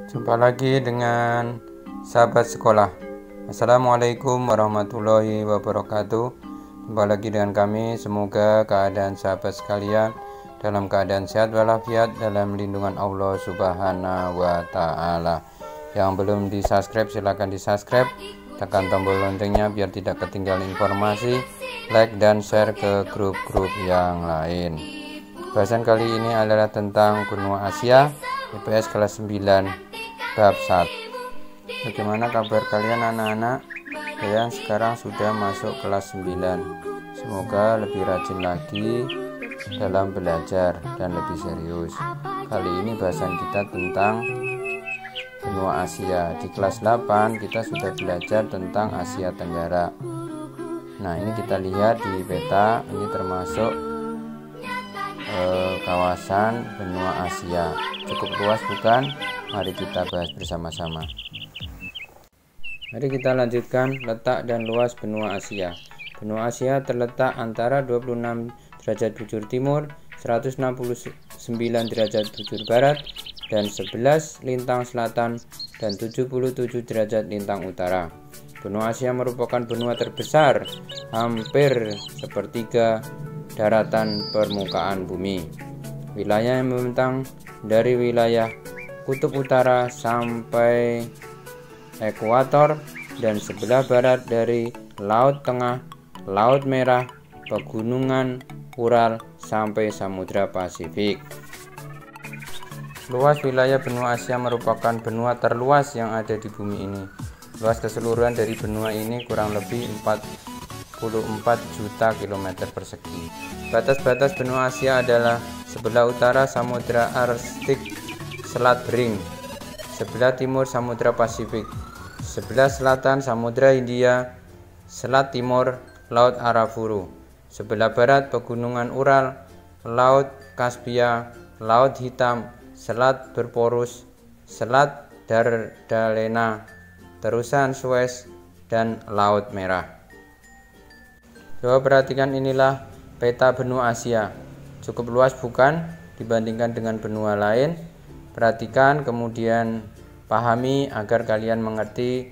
Jumpa lagi dengan sahabat sekolah. Assalamualaikum warahmatullahi wabarakatuh. Jumpa lagi dengan kami. Semoga keadaan sahabat sekalian dalam keadaan sehat walafiat dalam lindungan Allah Subhanahu wa Ta'ala. Yang belum di subscribe silahkan di subscribe, tekan tombol loncengnya biar tidak ketinggalan informasi, like dan share ke grup-grup yang lain. Bahasan kali ini adalah tentang benua Asia, IPS kelas 9 bab 1. Bagaimana kabar kalian anak-anak? Kalian sekarang sudah masuk kelas 9. Semoga lebih rajin lagi dalam belajar dan lebih serius. Kali ini bahasan kita tentang benua Asia. Di kelas 8 kita sudah belajar tentang Asia Tenggara. Nah, ini kita lihat di peta, ini termasuk kawasan benua Asia. Cukup luas bukan? Mari kita bahas bersama-sama. Mari kita lanjutkan letak dan luas benua Asia. Benua Asia terletak antara 26 derajat bujur timur, 169 derajat bujur barat, dan 11 lintang selatan, dan 77 derajat lintang utara. Benua Asia merupakan benua terbesar, hampir sepertiga daratan permukaan bumi. Wilayah yang membentang dari wilayah kutub utara sampai ekuator dan sebelah barat dari Laut Tengah, Laut Merah, Pegunungan Ural sampai Samudra Pasifik. Luas wilayah benua Asia merupakan benua terluas yang ada di bumi ini. Luas keseluruhan dari benua ini kurang lebih 44 juta kilometer persegi. Batas-batas benua Asia adalah sebelah utara Samudra Arstik, Selat Bering, sebelah timur Samudra Pasifik, sebelah selatan Samudra Hindia, Selat Timur Laut Arafuru, sebelah barat Pegunungan Ural, Laut Kaspia, Laut Hitam, Selat Bosporus, Selat Dardanella, terusan Suez, dan Laut Merah. Coba perhatikan, inilah peta benua Asia. Cukup luas bukan dibandingkan dengan benua lain? Perhatikan kemudian pahami agar kalian mengerti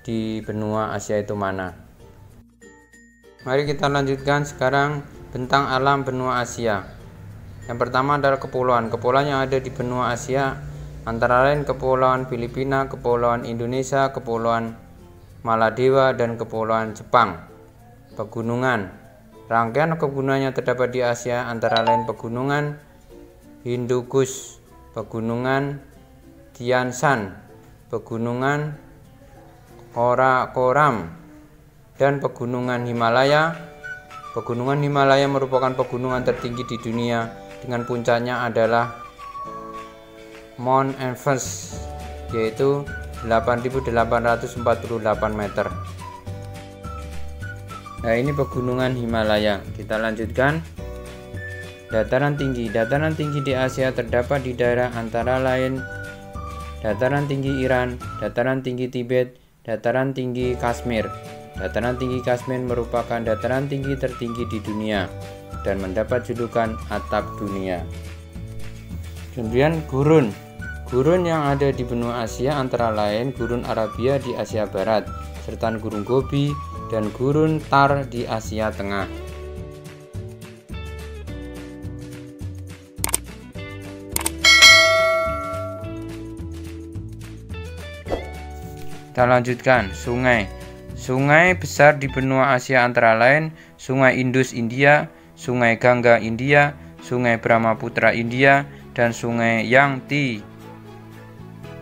di benua Asia itu mana. Mari kita lanjutkan sekarang bentang alam benua Asia. Yang pertama adalah kepulauan. Kepulauan yang ada di benua Asia antara lain Kepulauan Filipina, Kepulauan Indonesia, Kepulauan Maladewa, dan Kepulauan Jepang. Pegunungan. Rangkaian pegunungan yang terdapat di Asia antara lain Pegunungan Hindu-Kush, Pegunungan Tian Shan, Pegunungan Karakoram, dan Pegunungan Himalaya. Pegunungan Himalaya merupakan pegunungan tertinggi di dunia dengan puncaknya adalah Mount Everest, yaitu 8.848 meter. Nah, ini pegunungan Himalaya. Kita lanjutkan. Dataran tinggi. Dataran tinggi di Asia terdapat di daerah antara lain dataran tinggi Iran, dataran tinggi Tibet, dataran tinggi Kashmir. Dataran tinggi Kashmir merupakan dataran tinggi tertinggi di dunia dan mendapat julukan atap dunia. Kemudian gurun. Gurun yang ada di benua Asia antara lain Gurun Arabia di Asia Barat, serta Gurun Gobi dan Gurun Thar di Asia Tengah. Kita lanjutkan, sungai. Sungai besar di benua Asia antara lain Sungai Indus India, Sungai Gangga India, Sungai Brahmaputra India, dan Sungai Yangtze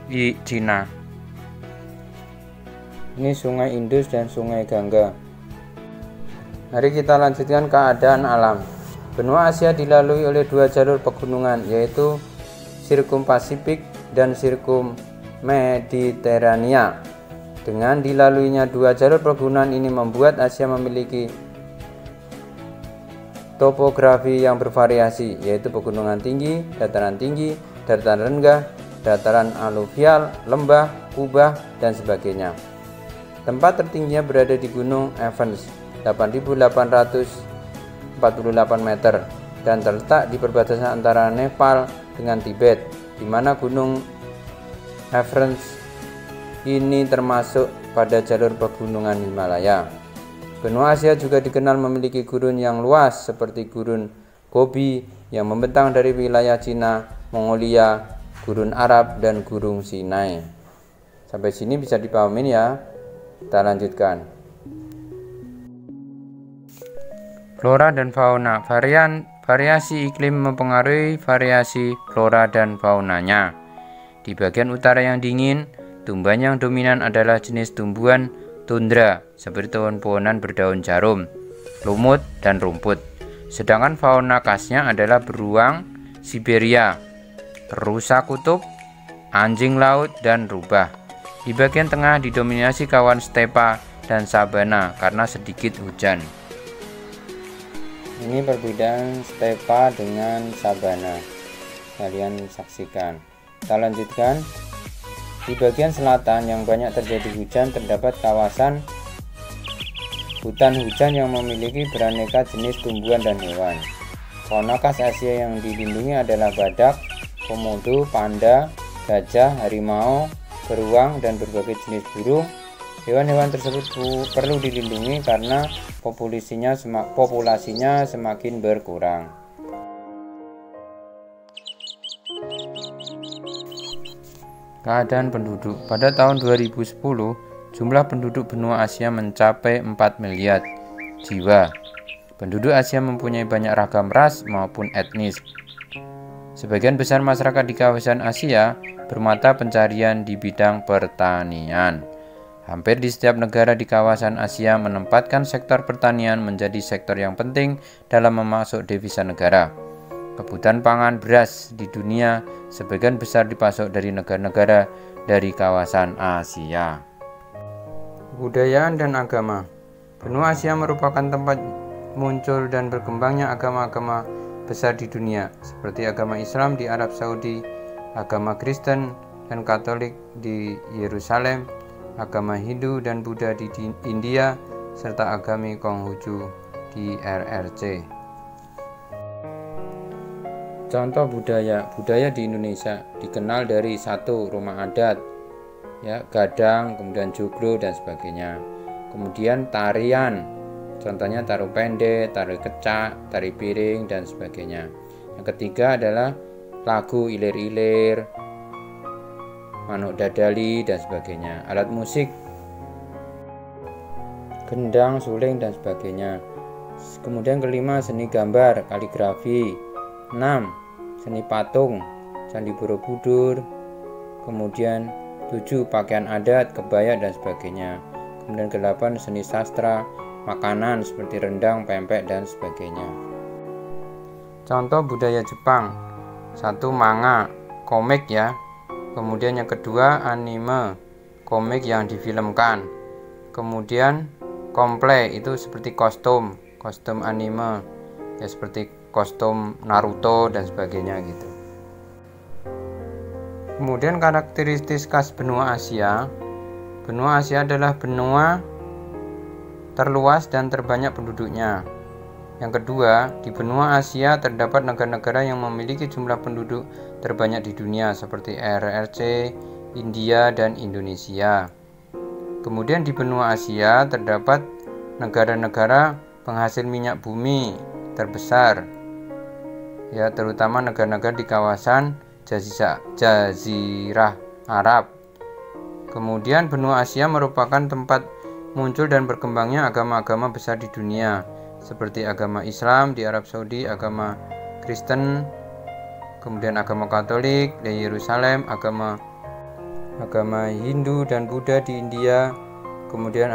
di Cina. Ini Sungai Indus dan Sungai Gangga. Mari kita lanjutkan keadaan alam. Benua Asia dilalui oleh dua jalur pegunungan, yaitu Sirkum Pasifik dan Sirkum Mediterania. Dengan dilaluinya dua jalur pegunungan ini membuat Asia memiliki topografi yang bervariasi, yaitu pegunungan tinggi, dataran rendah, dataran aluvial, lembah, kubah, dan sebagainya. Tempat tertingginya berada di Gunung Everest, 8.848 meter, dan terletak di perbatasan antara Nepal dengan Tibet, di mana Gunung Everest ini termasuk pada jalur pegunungan Himalaya. Benua Asia juga dikenal memiliki gurun yang luas seperti Gurun Gobi yang membentang dari wilayah Cina, Mongolia, Gurun Arab, dan Gurun Sinai. Sampai sini bisa dipahamin ya. Kita lanjutkan. Flora dan fauna. Variasi iklim mempengaruhi variasi flora dan faunanya. Di bagian utara yang dingin, tumbuhan yang dominan adalah jenis tumbuhan tundra seperti pohon-pohonan berdaun jarum, lumut, dan rumput. Sedangkan fauna khasnya adalah beruang Siberia, rusa kutub, anjing laut, dan rubah. Di bagian tengah didominasi kawan stepa dan sabana karena sedikit hujan. Ini perbedaan stepa dengan sabana. Kalian saksikan. Kita lanjutkan. Di bagian selatan yang banyak terjadi hujan terdapat kawasan hutan hujan yang memiliki beraneka jenis tumbuhan dan hewan. Fauna khas Asia yang dilindungi adalah badak, komodo, panda, gajah, harimau, beruang, dan berbagai jenis burung. Hewan-hewan tersebut perlu dilindungi karena populasinya semakin berkurang. Keadaan penduduk. Pada tahun 2010, jumlah penduduk benua Asia mencapai 4 miliar jiwa. Penduduk Asia mempunyai banyak ragam ras maupun etnis. Sebagian besar masyarakat di kawasan Asia bermata pencarian di bidang pertanian. Hampir di setiap negara di kawasan Asia menempatkan sektor pertanian menjadi sektor yang penting dalam memasok devisa negara. Kebutuhan pangan beras di dunia sebagian besar dipasok dari negara-negara dari kawasan Asia. Kebudayaan dan agama. Benua Asia merupakan tempat muncul dan berkembangnya agama-agama besar di dunia, seperti agama Islam di Arab Saudi, agama Kristen dan Katolik di Yerusalem, agama Hindu dan Buddha di India, serta agama Konghucu di RRC. Contoh budaya di Indonesia dikenal dari satu rumah adat, ya, gadang, kemudian joglo dan sebagainya. Kemudian tarian, contohnya tari pendek, tari kecak, tari piring dan sebagainya. Yang ketiga adalah lagu ilir-ilir, manuk dadali dan sebagainya. Alat musik, gendang, suling dan sebagainya. Kemudian kelima seni gambar, kaligrafi. 6 seni patung, Candi Borobudur. Kemudian 7 pakaian adat, kebaya dan sebagainya. Kemudian 8 seni sastra, makanan seperti rendang, pempek dan sebagainya. Contoh budaya Jepang. 1 manga, komik ya. Kemudian yang kedua anime, komik yang difilmkan. Kemudian cosplay itu seperti kostum anime, ya seperti kostum Naruto dan sebagainya gitu. Kemudian karakteristik khas benua Asia. Benua Asia adalah benua terluas dan terbanyak penduduknya. Yang kedua, di benua Asia terdapat negara-negara yang memiliki jumlah penduduk terbanyak di dunia seperti RRC, India, dan Indonesia. Kemudian di benua Asia terdapat negara-negara penghasil minyak bumi terbesar, ya, terutama negara-negara di kawasan Jazirah Arab. Kemudian benua Asia merupakan tempat muncul dan berkembangnya agama-agama besar di dunia, seperti agama Islam di Arab Saudi, agama Kristen, kemudian agama Katolik di Yerusalem, agama Hindu dan Buddha di India, kemudian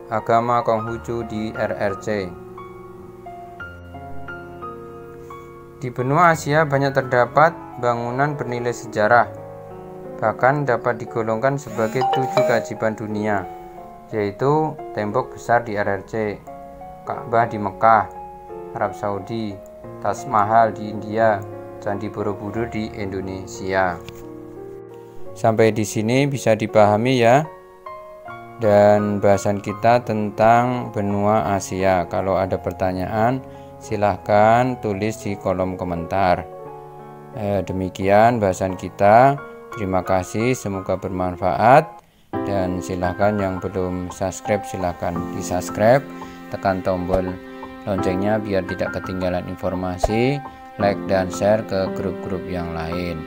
agama Konghucu di RRC. Di benua Asia banyak terdapat bangunan bernilai sejarah, bahkan dapat digolongkan sebagai 7 keajaiban dunia, yaitu tembok besar di RRC, Ka'bah di Mekah, Arab Saudi, Taj Mahal di India, Candi Borobudur di Indonesia. Sampai di sini bisa dipahami ya, dan bahasan kita tentang benua Asia. Kalau ada pertanyaan silahkan tulis di kolom komentar. Demikian bahasan kita Terima kasih, semoga bermanfaat. Dan silahkan yang belum subscribe silahkan di subscribe, tekan tombol loncengnya biar tidak ketinggalan informasi, like dan share ke grup-grup yang lain.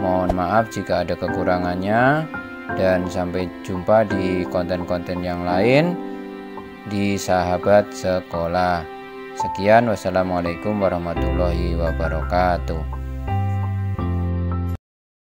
Mohon maaf jika ada kekurangannya, dan sampai jumpa di konten-konten yang lain di Sahabat Sekolah. Sekian, wassalamualaikum warahmatullahi wabarakatuh.